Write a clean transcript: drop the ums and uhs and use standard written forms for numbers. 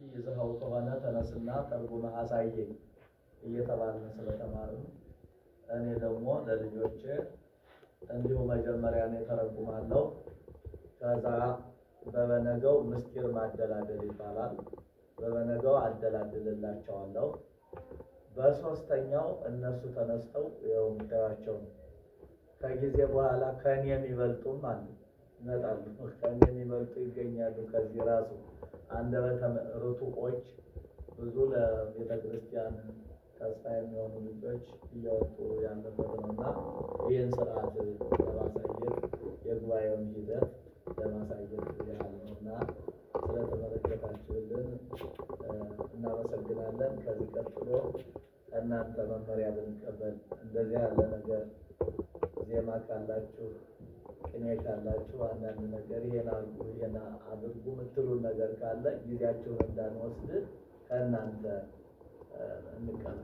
ይዘኸው ከሆነ ተነስና ተርጉመህ አሳየኝ እየተባልን ስለተማርን እኔ ደግሞ ለልጆቼ እንዲሁ መጀመሪያ እኔ ተረጉማለሁ። ከዛ በበነገው ምስጢር ማደላደል ይባላል። በበነገው አደላድልላቸዋለሁ። በሶስተኛው እነሱ ተነስተው ያው የምታዩዋቸው ከጊዜ በኋላ ከኔ የሚበልጡም አሉ ይመጣሉ። ከኔ የሚበልጡ ይገኛሉ። ከዚህ ራሱ አንደበተ ርቱዖች ብዙ ለቤተ ክርስቲያን ተስፋ የሚሆኑ ልጆች እየወጡ ያለበት ነውና ይህን ስርዓት ለማሳየት የጉባኤውን ሂደት ለማሳየት ያህል ነውና ስለተመለከታችሁልን እናመሰግናለን። ከዚህ ቀጥሎ እናንተ መመሪያ ብንቀበል እንደዚህ ያለ ነገር ዜማ ካላችሁ ቅኔ ካላችሁ አንዳንድ ነገር ይሄን አድርጉ ይሄን አድርጉ የምትሉን ነገር ካለ ጊዜያችሁን እንዳንወስድ ከእናንተ እንቀበል።